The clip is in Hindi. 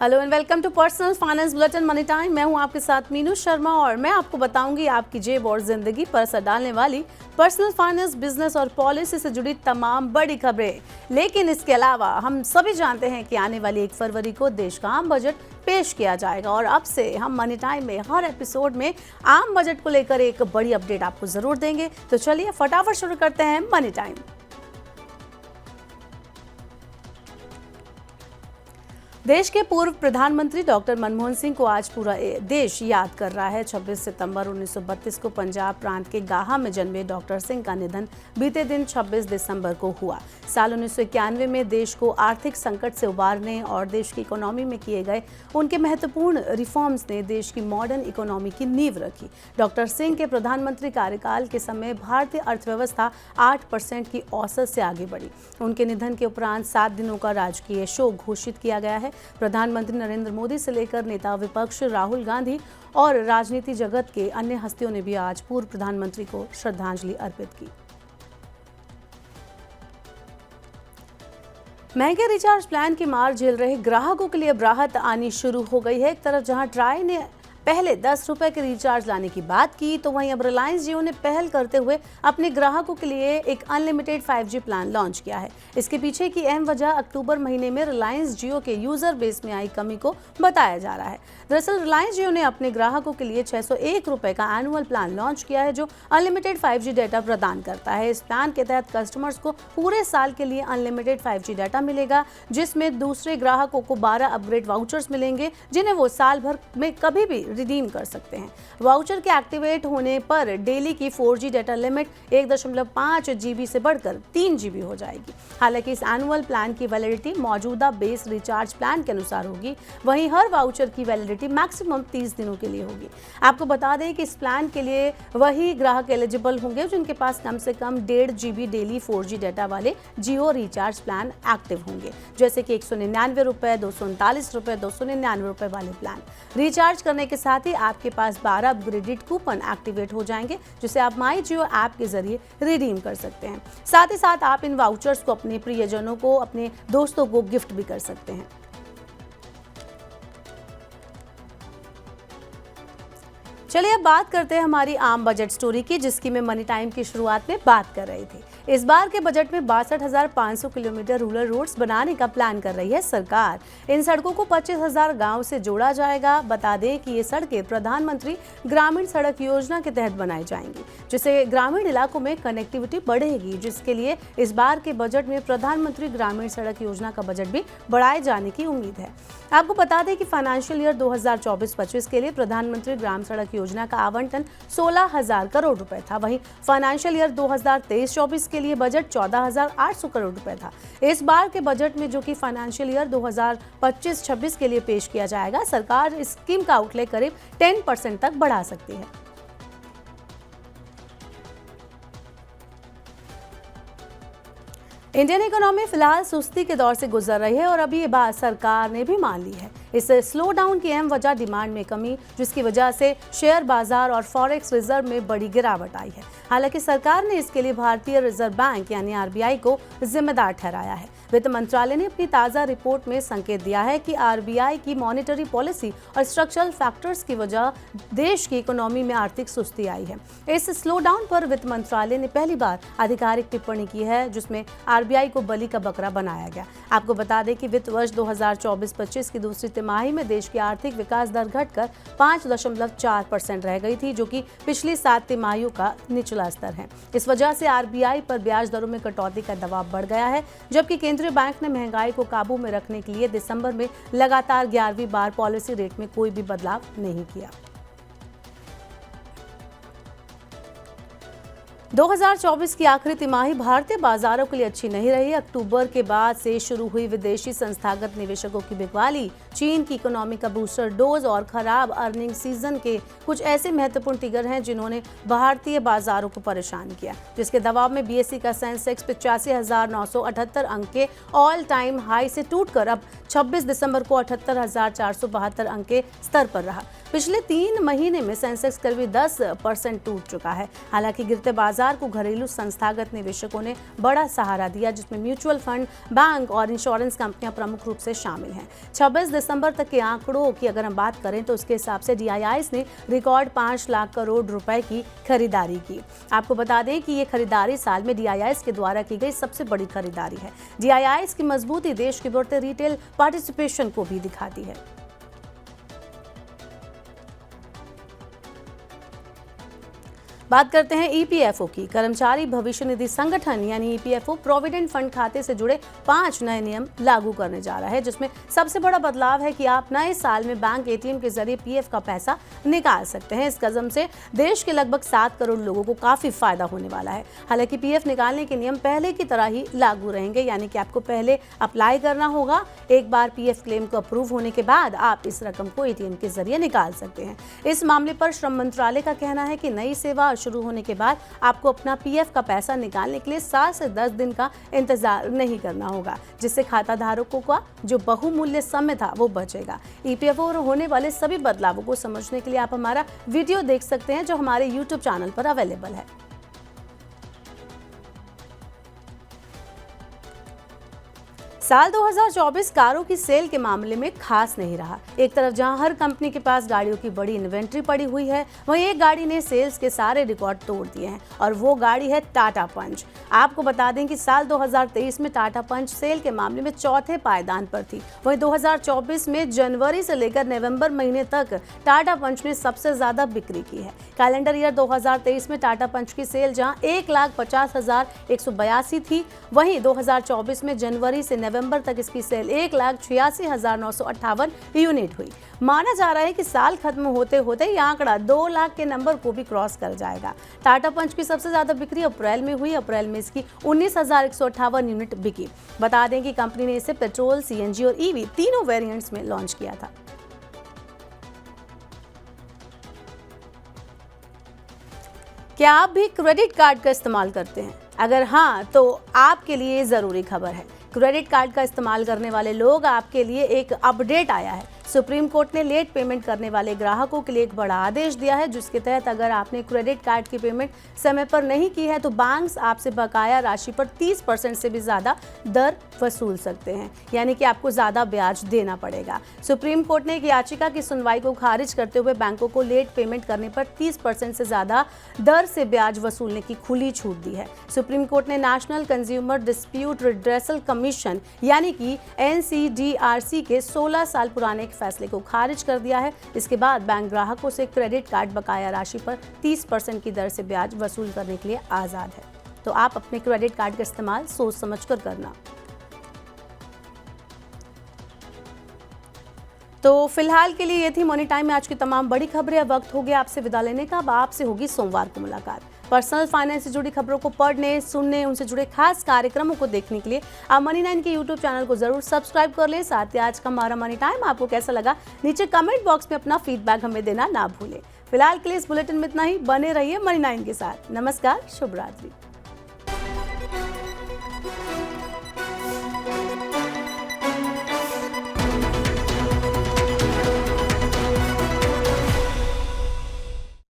Hello and welcome to personal finance bulletin money time. मैं हूं आपके साथ मीनू शर्मा और मैं आपको बताऊंगी आपकी जेब और जिंदगी पर असर डालने वाली पर्सनल फाइनेंस, बिजनेस और पॉलिसी से जुड़ी तमाम बड़ी खबरें। लेकिन इसके अलावा हम सभी जानते हैं कि आने वाली 1 फरवरी को देश का आम बजट पेश किया जाएगा और अब से हम मनी टाइम में हर एपिसोड में आम बजट को लेकर एक बड़ी अपडेट आपको जरूर देंगे। तो चलिए फटाफट शुरू करते हैं मनी टाइम। देश के पूर्व प्रधानमंत्री डॉक्टर मनमोहन सिंह को आज पूरा देश याद कर रहा है। 26 सितंबर 1932 को पंजाब प्रांत के गाहा में जन्मे डॉक्टर सिंह का निधन बीते दिन 26 दिसंबर को हुआ। साल 1991 में देश को आर्थिक संकट से उबारने और देश की इकोनॉमी में किए गए उनके महत्वपूर्ण रिफॉर्म्स ने देश की मॉडर्न इकोनॉमी की नींव रखी। डॉक्टर सिंह के प्रधानमंत्री कार्यकाल के समय भारतीय अर्थव्यवस्था 8% की औसत से आगे बढ़ी। उनके निधन के उपरांत 7 दिनों का राजकीय शोक घोषित किया गया है। प्रधानमंत्री नरेंद्र मोदी से लेकर नेता विपक्ष राहुल गांधी और राजनीति जगत के अन्य हस्तियों ने भी आज पूर्व प्रधानमंत्री को श्रद्धांजलि अर्पित की। महंगे रिचार्ज प्लान की मार झेल रहे ग्राहकों के लिए अब राहत आनी शुरू हो गई है। एक तरफ जहां ट्राई ने पहले 10 रुपए के रिचार्ज लाने की बात की, तो वहीं अब रिलायंस जियो ने पहल करते हुए अपने ग्राहकों के लिए एक अनलिमिटेड 5G प्लान लॉन्च किया है। इसके पीछे की अहम वजह अक्टूबर महीने में रिलायंस जियो के यूजर बेस में आई कमी को बताया जा रहा है। दरअसल रिलायंस जियो ने अपने ग्राहकों के लिए 601 रुपए का एनुअल प्लान लॉन्च किया है, जो अनलिमिटेड 5G डाटा प्रदान करता है। इस प्लान के तहत कस्टमर्स को पूरे साल के लिए अनलिमिटेड 5G डाटा मिलेगा, जिसमें दूसरे ग्राहकों को 12 अपग्रेड वाउचर्स मिलेंगे, जिन्हें वो साल भर में कभी भी रिडीम कर सकते हैं। वाउचर के एक्टिवेट होने पर डेली की 4G डाटा लिमिट 1.5 GB से बढ़कर 3 GB हो जाएगी। हालांकि इस एनुअल प्लान की वैलिडिटी मौजूदा बेस रिचार्ज प्लान के अनुसार होगी, वहीं हर वाउचर की वैलिडिटी मैक्सिमम 30 दिनों के लिए होगी। आपको बता दें कि इस प्लान के लिए वही ग्राहक एलिजिबल होंगे जिनके पास कम से कम 1.5 GB डेली 4G डाटा वाले जियो रिचार्ज प्लान एक्टिव होंगे, जैसे कि 199 रुपए, 239 रुपए, 299 रुपए वाले प्लान। रिचार्ज करने के साथ ही आपके पास 12 अपग्रेडेड कूपन एक्टिवेट हो जाएंगे, जिसे आप माई जियो ऐप के जरिए रिडीम कर सकते हैं। साथ ही साथ आप इन वाउचर्स को अपने प्रियजनों को, अपने दोस्तों को गिफ्ट भी कर सकते हैं। चलिए अब बात करते हैं हमारी आम बजट स्टोरी की, जिसकी मैं मनी टाइम की शुरुआत में बात कर रही थी। इस बार के बजट में 62,500 किलोमीटर रूरल रोड्स बनाने का प्लान कर रही है सरकार। इन सड़कों को 25,000 गांव से जोड़ा जाएगा। बता दें कि ये सड़कें प्रधानमंत्री ग्रामीण सड़क योजना के तहत बनाई जाएंगी, जिससे ग्रामीण इलाकों में कनेक्टिविटी बढ़ेगी, जिसके लिए इस बार के बजट में प्रधानमंत्री ग्रामीण सड़क योजना का बजट भी बढ़ाए जाने की उम्मीद है। आपको बता दें कि फाइनेंशियल ईयर 2024-25 के लिए प्रधानमंत्री ग्राम सड़क योजना का आवंटन 16,000 करोड़ रुपए था। वहीं फाइनेंशियल ईयर 2023-24 के लिए बजट 14,800 करोड़ रुपए था। इस बार के बजट में, जो कि फाइनेंशियल ईयर 2025-26 के लिए पेश किया जाएगा, सरकार इस स्कीम का आउटले करीब 10% तक बढ़ा सकती है। इंडियन इकोनॉमी फिलहाल सुस्ती के दौर से गुजर रही है और अभी ये बात सरकार ने भी मान ली है। इस स्लो डाउन की अहम वजह डिमांड में कमी, जिसकी वजह से शेयर बाजार और फॉरेक्स रिजर्व में बड़ी गिरावट आई है। हालांकि सरकार ने इसके लिए भारतीय रिजर्व बैंक यानी RBI को जिम्मेदार ठहराया है। वित्त मंत्रालय ने अपनी ताज़ा रिपोर्ट में संकेत दिया है कि RBI की मॉनेटरी पॉलिसी और स्ट्रक्चरल फैक्टर्स की वजह देश की इकोनॉमी में आर्थिक सुस्ती आई है। इस स्लो डाउन पर वित्त मंत्रालय ने पहली बार आधिकारिक टिप्पणी की है, जिसमें RBI को बलि का बकरा बनाया गया। आपको बता दें कि वित्त वर्ष 2024-25 की दूसरी तिमाही में देश की आर्थिक विकास दर घटकर 5.4% रह गई थी, जो कि पिछली 7 तिमाहियों का निचला स्तर है। इस वजह से RBI पर ब्याज दरों में कटौती का दबाव बढ़ गया है, जबकि केंद्रीय बैंक ने महंगाई को काबू में रखने के लिए दिसंबर में लगातार 11वीं बार पॉलिसी रेट में कोई भी बदलाव नहीं किया। 2024 की आखिरी तिमाही भारतीय बाजारों के लिए अच्छी नहीं रही। अक्टूबर के बाद से शुरू हुई विदेशी संस्थागत निवेशकों की बिकवाली, चीन की इकोनॉमी का बूस्टर डोज और खराब अर्निंग सीजन के कुछ ऐसे महत्वपूर्ण ट्रिगर हैं जिन्होंने भारतीय बाजारों को परेशान किया, जिसके दबाव में BSE का सेंसेक्स 85,978 अंक के ऑल टाइम हाई से टूटकर अब 26 दिसंबर को 78,472 अंक के स्तर पर रहा। पिछले 3 महीने में सेंसेक्स करीब 10% टूट चुका है। हालांकि गिरते बाजार बाजार को घरेलू संस्थागत निवेशकों ने बड़ा सहारा दिया, जिसमें म्यूचुअल फंड, बैंक और इंश्योरेंस कंपनियां प्रमुख रूप से शामिल हैं। 26 दिसंबर तक के आंकड़ों की अगर हम बात करें तो उसके हिसाब से DIIs ने रिकॉर्ड 5 लाख करोड़ रुपए की खरीदारी की। आपको बता दें कि ये खरीदारी साल में DIIs के द्वारा की गई सबसे बड़ी खरीदारी है। DIIs की मजबूती देश के बढ़ते रिटेल पार्टिसिपेशन को भी दिखाती है। बात करते हैं EPFO की। कर्मचारी भविष्य निधि संगठन यानी EPFO प्रोविडेंट फंड खाते से जुड़े 5 नए नियम लागू करने जा रहा है, जिसमें सबसे बड़ा बदलाव है कि आप नए साल में बैंक ATM के जरिए PF का पैसा निकाल सकते हैं। इस कदम से देश के लगभग 7 करोड़ लोगों को काफी फायदा होने वाला है। हालांकि PF निकालने के नियम पहले की तरह ही लागू रहेंगे, यानी कि आपको पहले अप्लाई करना होगा। एक बार PF क्लेम को अप्रूव होने के बाद आप इस रकम को ATM के जरिए निकाल सकते हैं। इस मामले पर श्रम मंत्रालय का कहना है कि नई सेवा शुरू होने के बाद आपको अपना PF का पैसा निकालने के लिए 7 से 10 दिन का इंतजार नहीं करना होगा, जिससे खाता धारकों का जो बहुमूल्य समय था वो बचेगा। EPFO होने वाले सभी बदलावों को समझने के लिए आप हमारा वीडियो देख सकते हैं, जो हमारे YouTube चैनल पर अवेलेबल है। साल 2024 कारों की सेल के मामले में खास नहीं रहा। एक तरफ जहां हर कंपनी के पास गाड़ियों की बड़ी इन्वेंट्री पड़ी हुई है, वहीं एक गाड़ी ने सेल्स के सारे रिकॉर्ड तोड़ दिए हैं और वो गाड़ी है टाटा पंच। आपको बता दें कि साल 2023 में टाटा पंच सेल के मामले में चौथे पायदान पर थी। वहीं 2024 में जनवरी से लेकर नवंबर महीने तक टाटा पंच ने सबसे ज्यादा बिक्री की है। कैलेंडर ईयर 2023 में टाटा पंच की सेल जहां 1,50,182 थी, वहीं 2024 में जनवरी से नवंबर तक इसकी सेल 1,86,958 यूनिट हुई। माना जा रहा है कि साल खत्म होते होते ये आंकड़ा 2 लाख के नंबर को भी क्रॉस कर जाएगा। टाटा पंच की सबसे ज्यादा बिक्री अप्रैल में हुई। अप्रैल में इसकी 19,158 यूनिट बिकी। बता दें कि कंपनी ने इसे पेट्रोल, CNG और EV तीनों वेरिएंट्स में लॉन्च किया था। क्या आप भी क्रेडिट कार्ड का इस्तेमाल करते हैं? अगर हाँ, तो आपके लिए ज़रूरी खबर है। क्रेडिट कार्ड का इस्तेमाल करने वाले लोग, आपके लिए एक अपडेट आया है। सुप्रीम कोर्ट ने लेट पेमेंट करने वाले ग्राहकों के लिए एक बड़ा आदेश दिया है, जिसके तहत अगर आपने क्रेडिट कार्ड की पेमेंट समय पर नहीं की है तो बैंक्स आपसे बकाया राशि पर 30% से भी ज़्यादा दर वसूल सकते हैं, यानी कि आपको ज़्यादा ब्याज देना पड़ेगा। सुप्रीम कोर्ट ने एक याचिका की सुनवाई को खारिज करते हुए बैंकों को लेट पेमेंट करने पर 30% से ज़्यादा दर से ब्याज वसूलने की खुली छूट दी है। सुप्रीम कोर्ट ने national consumer dispute redressal commission यानी कि NCDRC के 16 साल पुराने फैसले को खारिज कर दिया है। इसके बाद बैंक ग्राहकों से क्रेडिट कार्ड बकाया राशि पर 30% की दर से ब्याज वसूल करने के लिए आज़ाद है। तो आप अपने क्रेडिट कार्ड का इस्तेमाल सोच समझकर करना। तो फिलहाल के लिए ये थी मनी टाइम में आज की तमाम बड़ी खबरें। अब वक्त हो गया आपसे विदा लेने का। अब आपसे होगी सोमवार को मुलाकात। पर्सनल फाइनेंस से जुड़ी खबरों को पढ़ने, सुनने, उनसे जुड़े खास कार्यक्रमों को देखने के लिए आप मनी 9 के YouTube चैनल को जरूर सब्सक्राइब कर लें। साथ ही आज का हमारा मनी टाइम आपको कैसा लगा, नीचे कमेंट बॉक्स में अपना फीडबैक हमें देना ना भूलें। फिलहाल के लिए इस बुलेटिन में इतना ही। बने रहिए मनी 9 के साथ। नमस्कार, शुभ रात्रि।